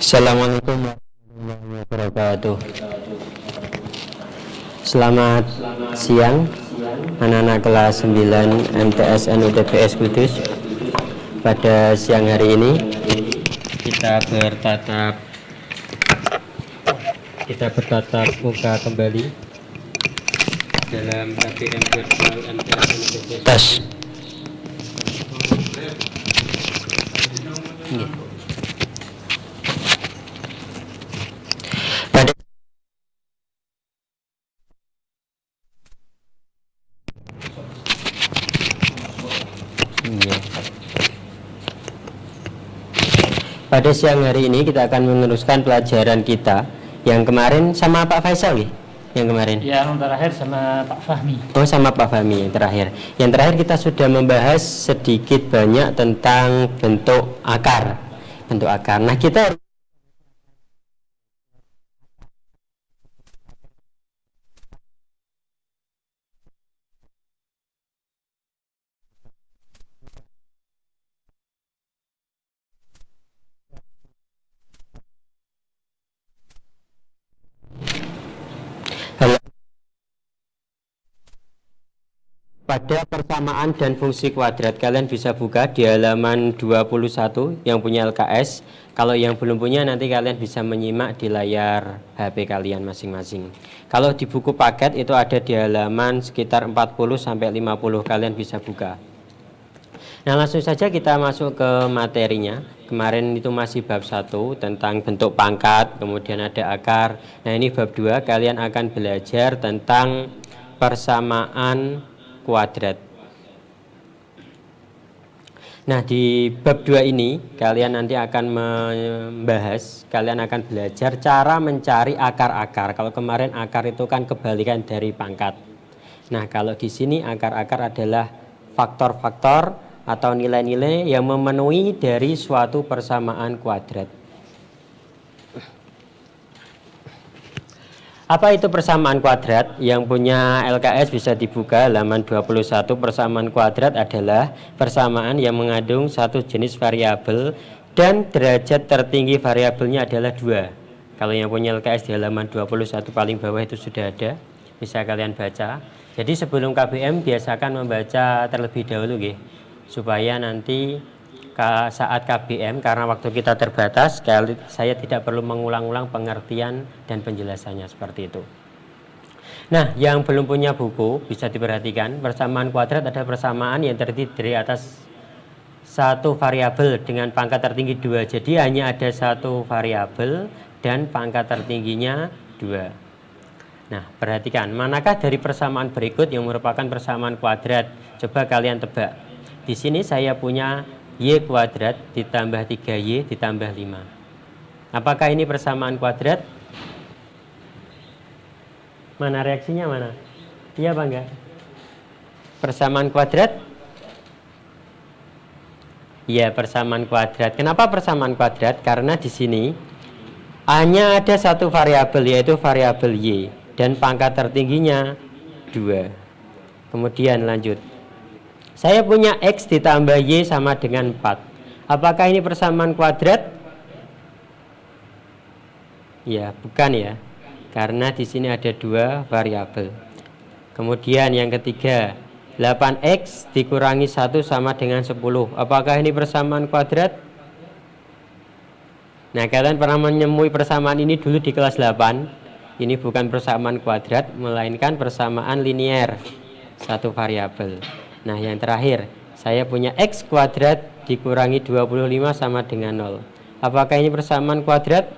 Assalamualaikum warahmatullahi wabarakatuh. Selamat siang anak-anak kelas 9 MTS NUTBS Kudus. Pada siang hari ini kita bertatap muka kembali dalam KBM virtual MTS NUTBS. Tes. Pada siang hari ini kita akan meneruskan pelajaran kita yang kemarin sama Pak Faisal nih. Yang kemarin. Ya, yang terakhir sama Pak Fahmi. Oh, sama Pak Fahmi yang terakhir. Yang terakhir kita sudah membahas sedikit banyak tentang bentuk akar. Bentuk akar. Nah, kita pada persamaan dan fungsi kuadrat, kalian bisa buka di halaman 21 yang punya LKS. Kalau yang belum punya, nanti kalian bisa menyimak di layar HP kalian masing-masing. Kalau di buku paket itu ada di halaman sekitar 40-50, kalian bisa buka. Nah, langsung saja kita masuk ke materinya. Kemarin itu masih bab 1 tentang bentuk pangkat, kemudian ada akar. Nah, ini bab 2, kalian akan belajar tentang persamaan kuadrat. Nah, di bab 2 ini kalian nanti akan membahas, kalian akan belajar cara mencari akar-akar. Kalau kemarin akar itu kan kebalikan dari pangkat. Nah, kalau di sini akar-akar adalah faktor-faktor atau nilai-nilai yang memenuhi dari suatu persamaan kuadrat. Apa itu persamaan kuadrat? Yang punya LKS bisa dibuka halaman 21. Persamaan kuadrat adalah persamaan yang mengandung satu jenis variabel dan derajat tertinggi variabelnya adalah 2. Kalau yang punya LKS di halaman 21 paling bawah itu sudah ada, bisa kalian baca. Jadi sebelum KBM biasakan membaca terlebih dahulu supaya nanti saat KBM, karena waktu kita terbatas, saya tidak perlu mengulang-ulang pengertian dan penjelasannya seperti itu. Nah, yang belum punya buku bisa diperhatikan, persamaan kuadrat ada persamaan yang terdiri dari atas satu variabel dengan pangkat tertinggi 2. Jadi hanya ada satu variabel dan pangkat tertingginya 2. Nah, perhatikan, manakah dari persamaan berikut yang merupakan persamaan kuadrat? Coba kalian tebak. Di sini saya punya Y kuadrat ditambah 3Y ditambah 5. Apakah ini persamaan kuadrat? Mana reaksinya mana? Iya apa enggak? Persamaan kuadrat? Iya, persamaan kuadrat. Kenapa persamaan kuadrat? Karena di sini hanya ada satu variabel, yaitu variabel Y, dan pangkat tertingginya 2. Kemudian lanjut. Saya punya X ditambah Y sama dengan 4. Apakah ini persamaan kuadrat? Ya, bukan ya. Karena di sini ada 2 variabel. Kemudian yang ketiga, 8X dikurangi 1 sama dengan 10. Apakah ini persamaan kuadrat? Nah, kalian pernah menemui persamaan ini dulu di kelas 8. Ini bukan persamaan kuadrat, melainkan persamaan linier, satu variabel. Nah, yang terakhir, saya punya X kuadrat dikurangi 25 sama dengan 0. Apakah ini persamaan kuadrat?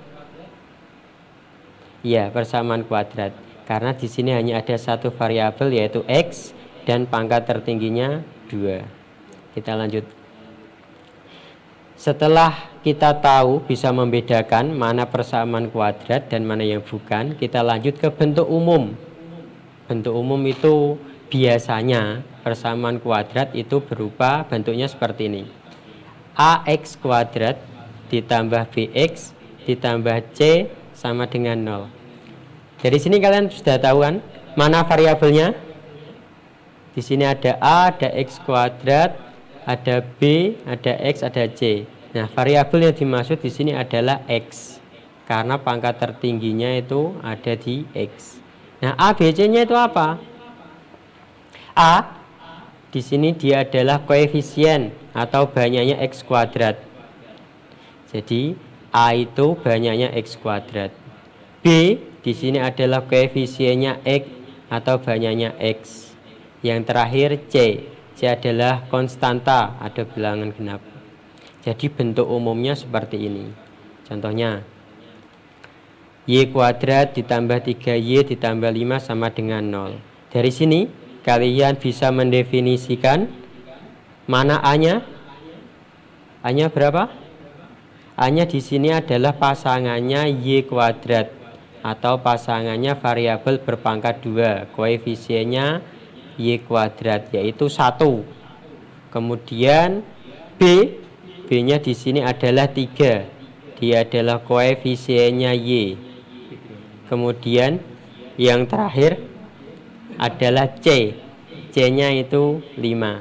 Iya, persamaan kuadrat. Karena di sini hanya ada satu variabel, yaitu X, dan pangkat tertingginya 2. Kita lanjut. Setelah kita tahu bisa membedakan mana persamaan kuadrat dan mana yang bukan, kita lanjut ke bentuk umum. Bentuk umum itu biasanya persamaan kuadrat itu berupa bentuknya seperti ini. AX kuadrat ditambah BX ditambah C sama dengan 0. Dari sini kalian sudah tahu kan mana variabelnya? Di sini ada A, ada X kuadrat, ada B, ada X, ada C. Nah, variabel yang dimaksud di sini adalah X. Karena pangkat tertingginya itu ada di X. Nah, A, B, C-nya itu apa? A, di sini dia adalah koefisien atau banyaknya X kuadrat. Jadi, A itu banyaknya X kuadrat. B, di sini adalah koefisiennya X atau banyaknya X. Yang terakhir C. C adalah konstanta, ada bilangan genap. Jadi bentuk umumnya seperti ini. Contohnya, Y kuadrat ditambah 3Y ditambah 5 sama dengan 0. Dari sini, kalian bisa mendefinisikan mana A-nya? A-nya berapa? A-nya di sini adalah pasangannya Y kuadrat atau pasangannya variabel berpangkat 2. Koefisiennya Y kuadrat yaitu 1. Kemudian B-nya di sini adalah 3. Dia adalah koefisiennya Y. Kemudian yang terakhir adalah C. C-nya itu 5.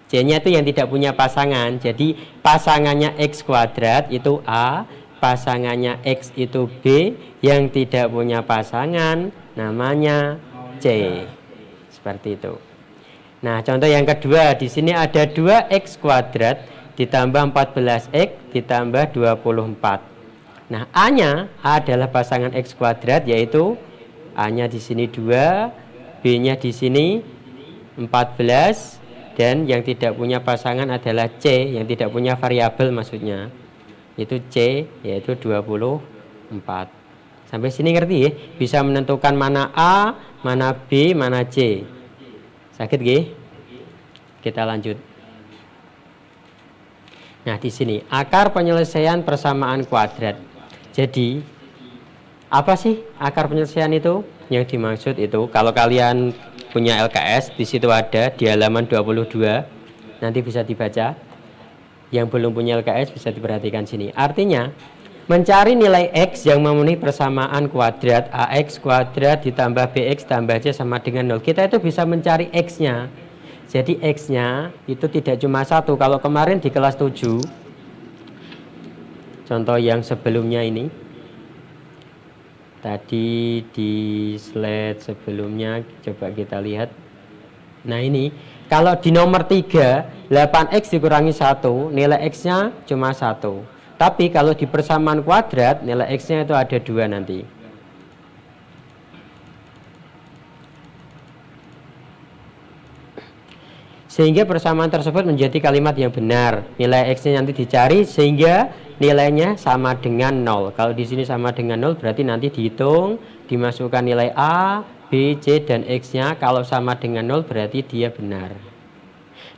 C-nya itu yang tidak punya pasangan. Jadi pasangannya X kuadrat itu A, pasangannya X itu B, yang tidak punya pasangan namanya C. Seperti itu. Nah, contoh yang kedua, di sini ada 2x kuadrat ditambah 14x ditambah 24. Nah, A-nya adalah pasangan x kuadrat, yaitu A-nya di sini 2, B-nya di sini 14, dan yang tidak punya pasangan adalah C, yang tidak punya variabel maksudnya. Itu C, yaitu 24. Sampai sini ngerti ya? Bisa menentukan mana A, mana B, mana C. Sakit nggih? Kita lanjut. Nah, di sini akar penyelesaian persamaan kuadrat. Jadi, apa sih akar penyelesaian itu? Yang dimaksud itu, kalau kalian punya LKS, di situ ada di halaman 22. Nanti bisa dibaca. Yang belum punya LKS bisa diperhatikan sini. Artinya, mencari nilai X yang memenuhi persamaan kuadrat AX kuadrat ditambah BX tambah C sama dengan 0. Kita itu bisa mencari X-nya. Jadi X-nya itu tidak cuma 1. Kalau kemarin di kelas 7, contoh yang sebelumnya ini, tadi di slide sebelumnya, coba kita lihat. Nah ini, kalau di nomor 3, 8X dikurangi 1, nilai X-nya cuma 1. Tapi kalau di persamaan kuadrat, nilai X-nya itu ada 2 nanti. Sehingga persamaan tersebut menjadi kalimat yang benar. Nilai X-nya nanti dicari sehingga nilainya sama dengan 0. Kalau di sini sama dengan 0 berarti nanti dihitung, dimasukkan nilai A, B, C, dan X-nya. Kalau sama dengan 0 berarti dia benar.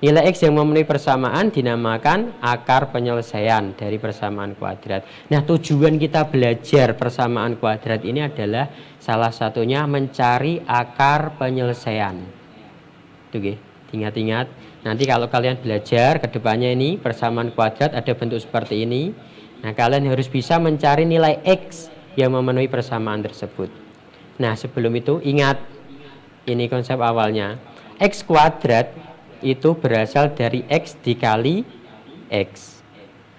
Nilai X yang memenuhi persamaan dinamakan akar penyelesaian dari persamaan kuadrat. Nah, tujuan kita belajar persamaan kuadrat ini adalah salah satunya mencari akar penyelesaian. Itu ingat-ingat. Nanti kalau kalian belajar ke depannya ini persamaan kuadrat ada bentuk seperti ini. Nah, kalian harus bisa mencari nilai X yang memenuhi persamaan tersebut. Nah, sebelum itu ingat, ini konsep awalnya. X kuadrat itu berasal dari X dikali X.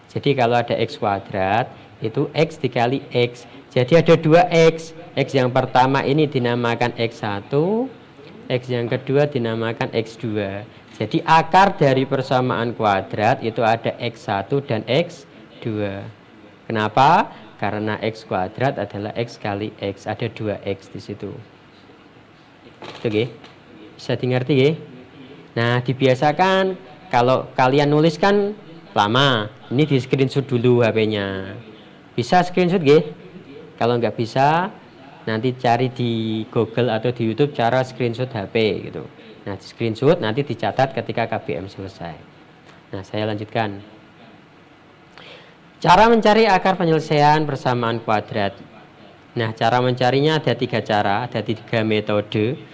Jadi kalau ada X kuadrat, itu X dikali X. Jadi ada 2X. X yang pertama ini dinamakan X1, X yang kedua dinamakan X2. Jadi akar dari persamaan kuadrat itu ada X1 dan X2. Kenapa? Karena X kuadrat adalah X kali X. Ada 2X di situ. Oke, bisa dimengerti ya? Nah, dibiasakan kalau kalian nuliskan lama, ini di screenshot dulu HP-nya. Bisa screenshot nggih? Kalau nggak bisa, nanti cari di Google atau di YouTube cara screenshot HP gitu. Nah, di screenshot nanti dicatat ketika KBM selesai. Nah, saya lanjutkan. Cara mencari akar penyelesaian persamaan kuadrat. Nah, cara mencarinya ada 3 cara, ada 3 metode.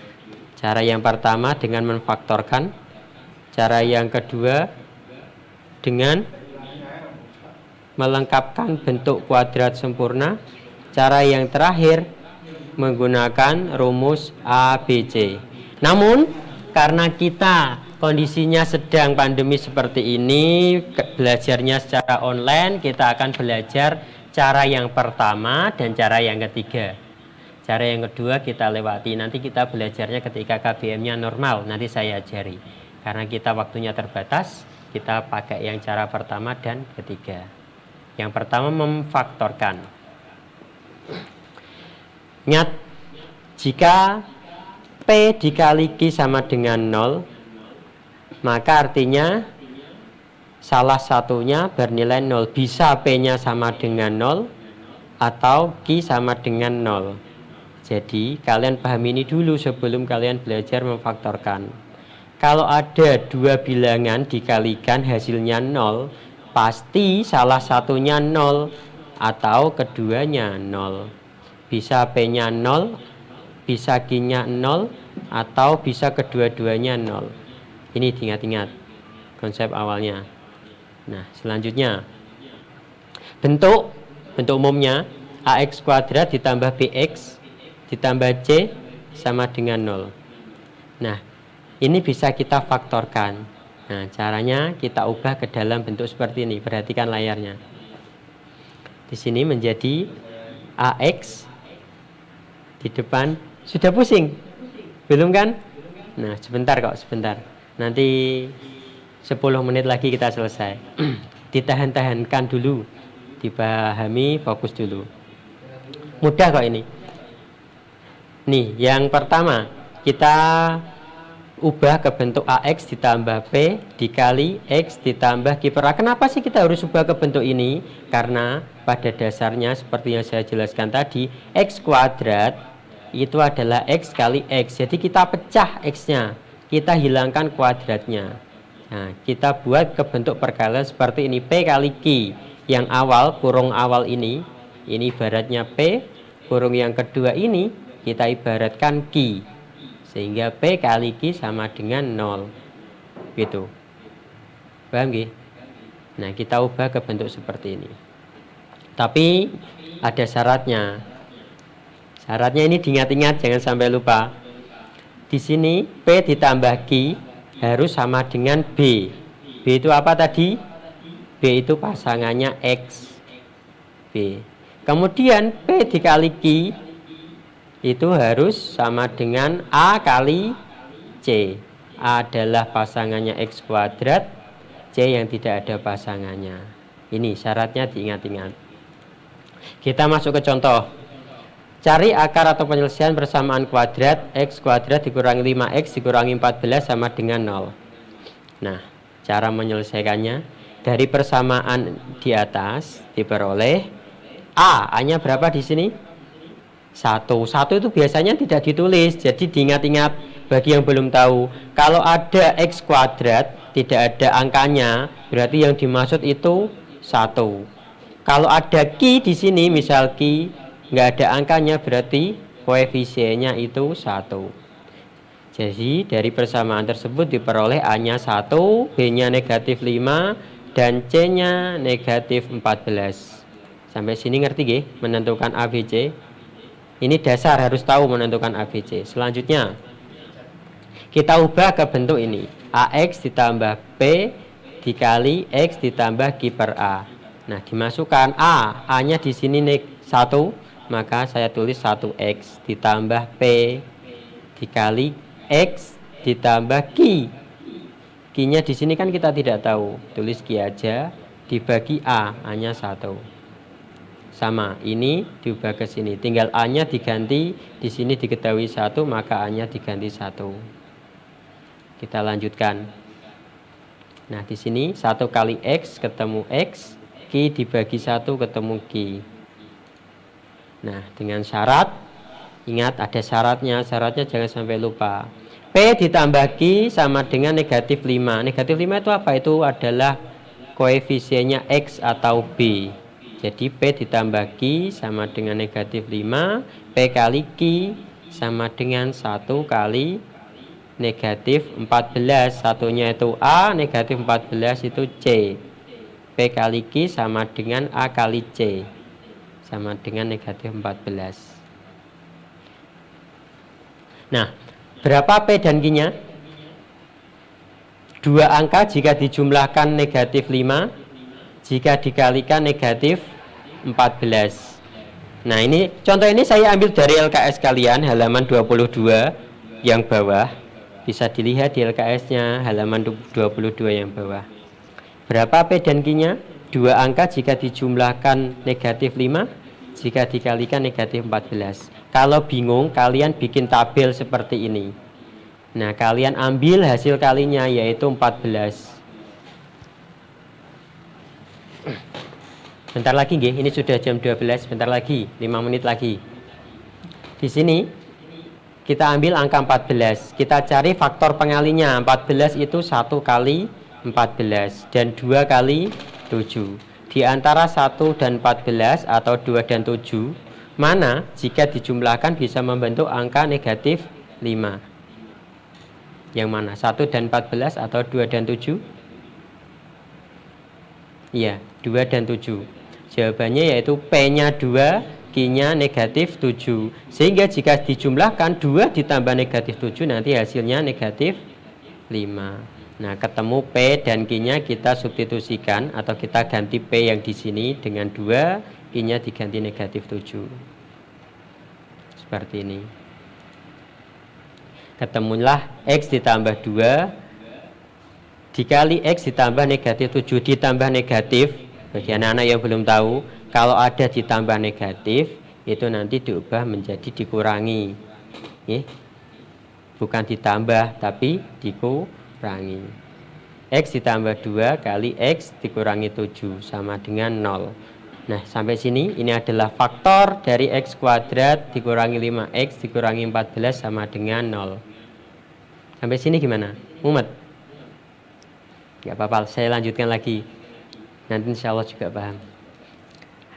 Cara yang pertama dengan memfaktorkan. Cara yang kedua dengan melengkapkan bentuk kuadrat sempurna. Cara yang terakhir menggunakan rumus ABC. Namun karena kita kondisinya sedang pandemi seperti ini, belajarnya secara online, kita akan belajar cara yang pertama dan cara yang ketiga. Cara yang kedua kita lewati, nanti kita belajarnya ketika KBM-nya normal, nanti saya ajari. Karena kita waktunya terbatas, kita pakai yang cara pertama dan ketiga. Yang pertama memfaktorkan. Ingat, jika P dikali Q sama dengan 0, maka artinya salah satunya bernilai 0. Bisa P-nya sama dengan 0 atau Q sama dengan 0. Jadi kalian pahami ini dulu sebelum kalian belajar memfaktorkan. Kalau ada dua bilangan dikalikan hasilnya 0, pasti salah satunya 0 atau keduanya 0. Bisa P-nya 0, bisa Q-nya 0, atau bisa kedua-duanya 0. Ini diingat-ingat konsep awalnya. Nah, selanjutnya bentuk umumnya AX kuadrat ditambah BX ditambah C sama dengan 0. Nah, ini bisa kita faktorkan. Nah, caranya kita ubah ke dalam bentuk seperti ini. Perhatikan layarnya. Di sini menjadi AX di depan. Sudah pusing? Belum kan? Nah, sebentar kok, sebentar. Nanti 10 menit lagi kita selesai. Ditahan-tahankan dulu. Dipahami, fokus dulu. Mudah kok ini. Nih, yang pertama kita ubah ke bentuk AX ditambah P dikali X ditambah Q per A. Kenapa sih kita harus ubah ke bentuk ini? Karena pada dasarnya seperti yang saya jelaskan tadi, X kuadrat itu adalah X kali X. Jadi kita pecah X-nya, kita hilangkan kuadratnya. Nah, kita buat ke bentuk perkalian seperti ini, P kali Q. Yang awal, kurung awal ini ibaratnya P, kurung yang kedua ini kita ibaratkan Q, sehingga P kali Q sama dengan 0 gitu. Paham gak? Nah, kita ubah ke bentuk seperti ini, tapi ada syaratnya. Syaratnya ini diingat-ingat, jangan sampai lupa. Di sini P ditambah Q harus sama dengan B. B itu apa tadi? B itu pasangannya X, B. Kemudian P dikali Q itu harus sama dengan A kali C. A adalah pasangannya X kuadrat, C yang tidak ada pasangannya. Ini syaratnya diingat-ingat. Kita masuk ke contoh. Cari akar atau penyelesaian persamaan kuadrat X kuadrat dikurangi 5X dikurangi 14 sama dengan 0. Nah, cara menyelesaikannya dari persamaan di atas diperoleh A-nya berapa di sini? 1 itu biasanya tidak ditulis. Jadi diingat-ingat bagi yang belum tahu. Kalau ada X kuadrat tidak ada angkanya, berarti yang dimaksud itu 1. Kalau ada Q di sini, misal Q nggak ada angkanya, berarti koefisiennya itu 1. Jadi dari persamaan tersebut diperoleh A-nya 1, B-nya negatif 5, dan C-nya negatif 14. Sampai sini ngerti gak? Menentukan A, B, C. Ini dasar, harus tahu menentukan ABC. Selanjutnya kita ubah ke bentuk ini, AX ditambah P dikali X ditambah Q per A. Nah, dimasukkan A-nya di sini 1, maka saya tulis 1X ditambah P dikali X ditambah Q. Q-nya di sini kan kita tidak tahu, tulis Q aja, dibagi A-nya 1. Sama, ini diubah ke sini. Tinggal A-nya diganti, di sini diketahui 1, maka A-nya diganti 1. Kita lanjutkan. Nah, di sini 1 kali X ketemu X, Q dibagi 1 ketemu Q. Nah, dengan syarat, ingat ada syaratnya jangan sampai lupa. P ditambah Q sama dengan negatif 5. Negatif 5 itu apa? Itu adalah koefisiennya X atau B. Jadi P ditambah Q sama dengan negatif 5, P kali Q sama dengan 1 kali negatif 14. Satunya itu A, negatif 14 itu C. P kali Q sama dengan A kali C, sama dengan negatif 14. Nah, berapa P dan Q-nya? Dua angka jika dijumlahkan negatif 5, jika dikalikan negatif 14. Nah ini contoh ini saya ambil dari LKS kalian halaman 22 yang bawah. Bisa dilihat di LKS-nya halaman 22 yang bawah. Berapa P dan Q-nya? Dua angka jika dijumlahkan negatif 5, jika dikalikan negatif 14. Kalau bingung, kalian bikin tabel seperti ini. Nah, kalian ambil hasil kalinya, yaitu 14. Bentar lagi, nggih. Ini sudah jam 12, bentar lagi, 5 menit lagi. Di sini, kita ambil angka 14. Kita cari faktor pengalinya. 14 itu 1 kali 14 dan 2 kali 7. Di antara 1 dan 14 atau 2 dan 7, mana jika dijumlahkan bisa membentuk angka negatif 5? Yang mana? 1 dan 14 atau 2 dan 7? Iya, 2 dan 7. Jawabannya yaitu P-nya 2, Q-nya negatif 7. Sehingga jika dijumlahkan 2 ditambah negatif 7 nanti hasilnya negatif 5. Nah, ketemu P dan Q-nya kita substitusikan atau kita ganti P yang di sini dengan 2, Q-nya diganti negatif 7. Seperti ini. Ketemulah X ditambah 2 dikali X ditambah negatif 7 ditambah negatif. Bagi anak-anak yang belum tahu, kalau ada ditambah negatif itu nanti diubah menjadi dikurangi. Bukan ditambah tapi dikurangi. X ditambah 2 kali X dikurangi 7 sama dengan 0. Nah, sampai sini ini adalah faktor dari X kuadrat dikurangi 5X dikurangi 14 sama dengan 0. Sampai sini gimana? Mumet? Gak apa-apa, saya lanjutkan lagi. Nanti insya Allah juga paham.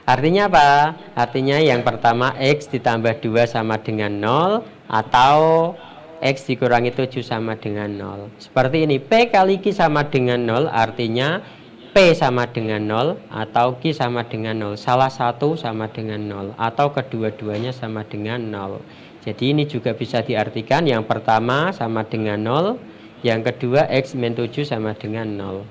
Artinya apa? Artinya yang pertama X ditambah 2 sama dengan 0 atau X dikurangi 7 sama dengan 0. Seperti ini, P kali Q sama dengan 0 artinya P sama dengan 0 atau Q sama dengan 0. Salah satu sama dengan 0 atau kedua-duanya sama dengan 0. Jadi ini juga bisa diartikan yang pertama sama dengan 0, yang kedua X min 7 sama dengan 0.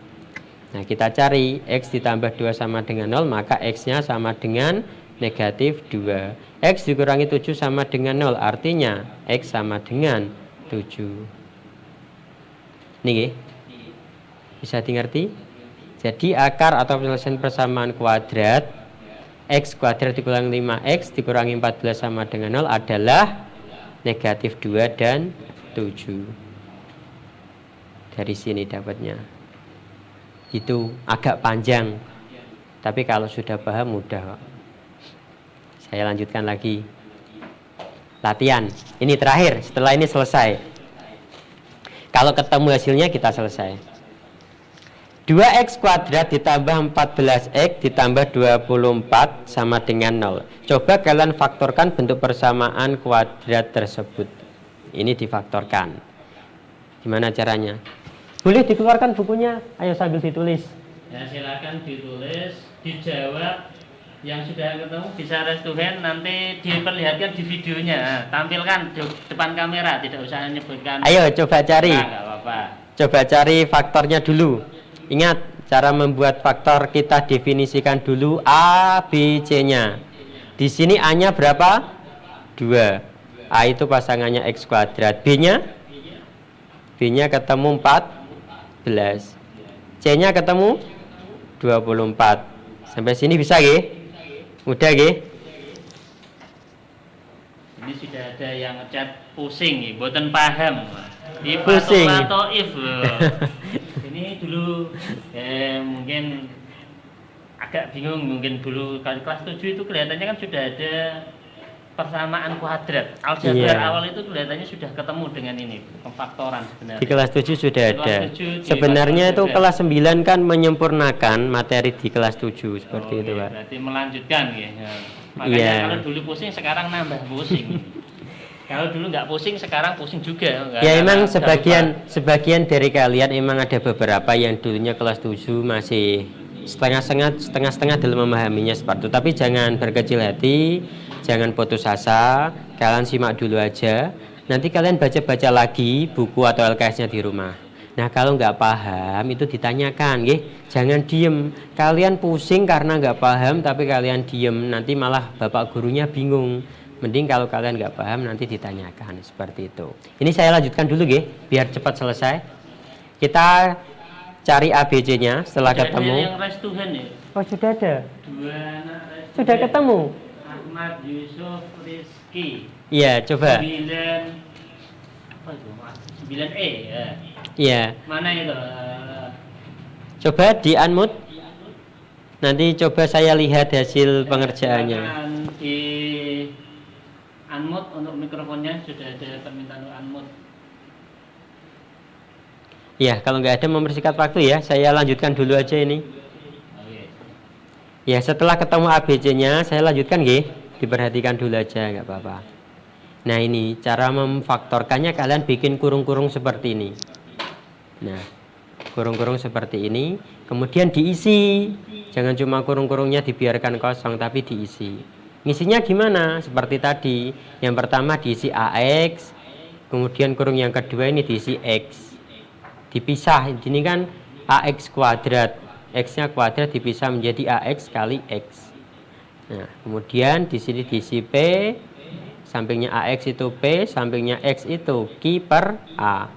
Nah, kita cari X ditambah 2 sama dengan 0, maka X-nya sama dengan negatif 2. X dikurangi 7 sama dengan 0, artinya X sama dengan 7. Ini bisa dimengerti? Jadi akar atau penyelesaian persamaan kuadrat X kuadrat dikurangi 5X dikurangi 14 sama dengan 0 adalah negatif 2 dan 7. Dari sini dapatnya. Itu agak panjang, tapi kalau sudah paham mudah kok. Saya lanjutkan lagi. Latihan. Ini terakhir, setelah ini selesai. Kalau ketemu hasilnya kita selesai. 2x kuadrat ditambah 14x ditambah 24 sama dengan 0. Coba kalian faktorkan bentuk persamaan kuadrat tersebut. Ini difaktorkan. Gimana caranya? Boleh dikeluarkan bukunya, ayo sambil ditulis. Ya silakan ditulis, dijawab. Yang sudah ketemu bisa raise to hand, nanti diperlihatkan di videonya. Tampilkan di depan kamera, tidak usah menyebutkan. Ayo coba cari. Enggak apa-apa. Coba cari faktornya dulu. Ingat, cara membuat faktor kita definisikan dulu A, B, C-nya. Di sini A-nya berapa? 2. A itu pasangannya X kuadrat. B-nya? B-nya ketemu 14. C-nya ketemu 24. Sampai sini bisa nggih? Mudah nggih? Ini sudah ada yang ngechat pusing nih, boten paham. If Pusing. atau if. Ini dulu mungkin agak bingung, mungkin dulu kalau kelas 7 itu kelihatannya kan sudah ada persamaan kuadrat. Aljabar awal itu kelihatannya sudah ketemu dengan ini, pemfaktoran sebenarnya. Di kelas 7 sudah Di ada. kelas 7 Sebenarnya itu juga. kelas 9 kan menyempurnakan materi di kelas 7 seperti itu, iya, Pak. berarti melanjutkan ya. Makanya Iya. kalau dulu pusing sekarang nambah pusing. Kalau dulu nggak pusing sekarang pusing juga. Ya emang sebagian dari kalian emang ada beberapa yang dulunya kelas 7 masih setengah-setengah dalam memahaminya seperti itu. Tapi jangan berkecil hati, jangan putus asa, kalian simak dulu aja. Nanti kalian baca-baca lagi buku atau LKS-nya di rumah. Nah, kalau nggak paham itu ditanyakan, nggih. Jangan diem. Kalian pusing karena nggak paham, tapi kalian diem, nanti malah bapak gurunya bingung. Mending kalau kalian nggak paham nanti ditanyakan seperti itu. Ini saya lanjutkan dulu, nggih, biar cepat selesai. Kita cari ABC-nya setelah Sudah ketemu. ada yang res Tuhan ya? Oh, sudah ada. Dua anak res Sudah Tuhan. ketemu. Ahmad Yusuf Rizky. Iya, coba. 9 apa itu? 9E ya. Iya. Mana itu? Coba di unmute. Nanti coba saya lihat hasil pengerjaannya. Silakan di unmute untuk mikrofonnya, sudah ada permintaan untuk unmute. Ya, kalau nggak ada mempersingkat waktu ya, saya lanjutkan dulu aja ini. Oke. Ya, setelah ketemu ABC-nya, saya lanjutkan, nggih. Diperhatikan dulu aja, nggak apa-apa. Nah, ini cara memfaktorkannya, kalian bikin kurung-kurung seperti ini. Nah, kurung-kurung seperti ini, kemudian diisi. Jangan cuma kurung-kurungnya dibiarkan kosong, tapi diisi. Ngisinya gimana? Seperti tadi. Yang pertama diisi AX, kemudian kurung yang kedua ini diisi X. Dipisah, ini kan AX kuadrat. X-nya kuadrat dipisah menjadi AX kali X. Nah, kemudian di sini diisi P, sampingnya AX itu P, sampingnya X itu Q per A.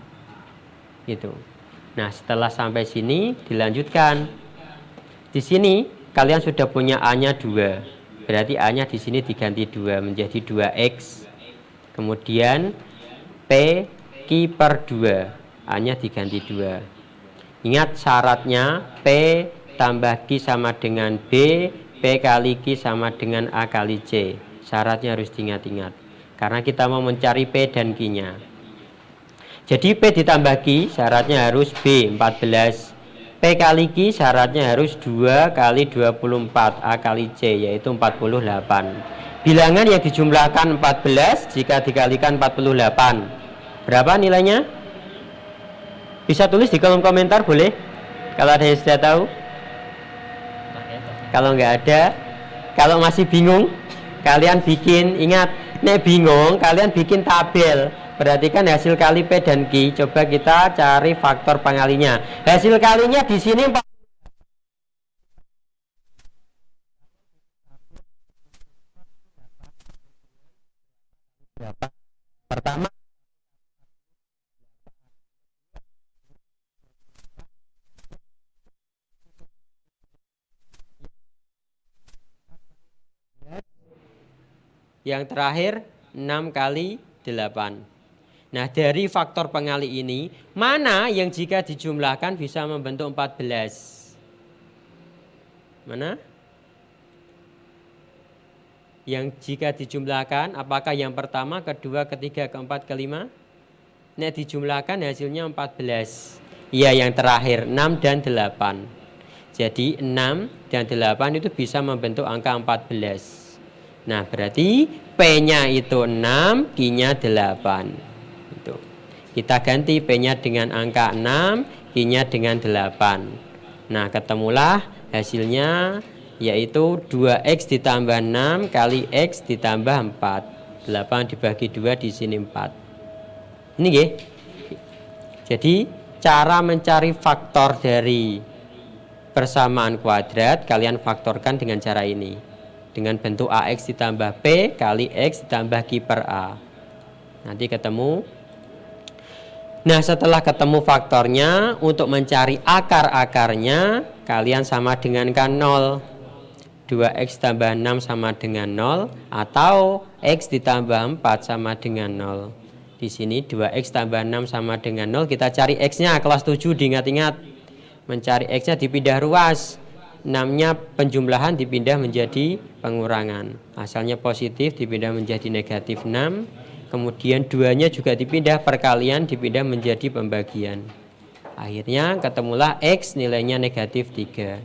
Gitu. Nah, setelah sampai sini dilanjutkan. Di sini kalian sudah punya A-nya 2. Berarti A-nya di sini diganti 2 menjadi 2X. Kemudian P Q per 2. A-nya diganti 2. Ingat syaratnya P tambah Q sama dengan B, P kali Q sama dengan A kali C. Syaratnya harus diingat-ingat. Karena kita mau mencari P dan Q-nya. Jadi P ditambah Q syaratnya harus B 14. P kali Q syaratnya harus 2 kali 24 A kali C, yaitu 48. Bilangan yang dijumlahkan 14 jika dikalikan 48. Berapa nilainya? Bisa tulis di kolom komentar, boleh? Kalau ada yang sudah tahu. Kalau nggak ada, kalau masih bingung, kalian bikin, ingat, nek bingung, kalian bikin tabel. Perhatikan hasil kali P dan Q. Coba kita cari faktor pengalinya. Hasil kalinya di sini pertama yang terakhir 6 kali 8. Nah, dari faktor pengali ini, mana yang jika dijumlahkan bisa membentuk 14? Mana? Yang jika dijumlahkan, apakah yang pertama, kedua, ketiga, keempat, kelima? Nah, dijumlahkan hasilnya 14. Iya, yang terakhir, 6 dan 8. Jadi, 6 dan 8 itu bisa membentuk angka 14. Nah, berarti P-nya itu 6, Q-nya 8. Kita ganti P-nya dengan angka 6, Q-nya dengan 8. Nah, ketemulah hasilnya yaitu 2X ditambah 6 kali X ditambah 4. 8 dibagi 2 di sini 4. Ini nggih. Jadi, cara mencari faktor dari persamaan kuadrat kalian faktorkan dengan cara ini. Dengan bentuk AX ditambah P kali X ditambah Q per A. Nanti ketemu. Nah, setelah ketemu faktornya, untuk mencari akar-akarnya, kalian sama dengankan 0. 2X tambah 6 sama dengan 0, atau X ditambah 4 sama dengan 0. Di sini 2X tambah 6 sama dengan 0, kita cari X-nya, kelas 7 diingat-ingat. Mencari X-nya dipindah ruas. 6-nya penjumlahan dipindah menjadi pengurangan. Asalnya positif dipindah menjadi negatif 6. Kemudian 2-nya juga dipindah, perkalian dipindah menjadi pembagian. Akhirnya ketemulah X nilainya negatif 3.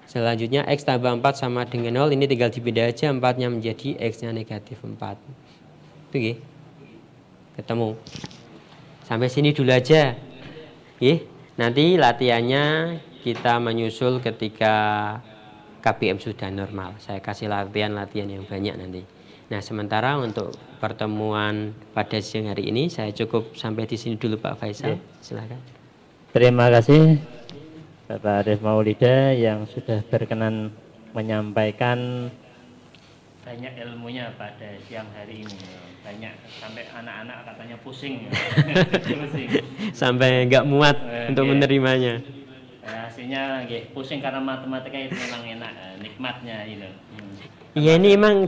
Selanjutnya X tambah 4 sama dengan 0. Ini tinggal dipindah aja, 4-nya menjadi X-nya negatif 4. Itu ketemu. Sampai sini dulu aja. Nanti latihannya kita menyusul ketika KBM sudah normal. Saya kasih latihan-latihan yang banyak nanti. Nah, sementara untuk pertemuan pada siang hari ini saya cukup sampai di sini dulu, Pak Faisal. Silakan. Terima kasih Bapak Arif Maulida yang sudah berkenan menyampaikan banyak ilmunya pada siang hari ini. Banyak sampai anak-anak katanya pusing. Pusing. Sampai nggak muat untuk Oke. menerimanya. Hasilnya nggih pusing karena matematika itu memang enak, nikmatnya itu. Iya, ini emang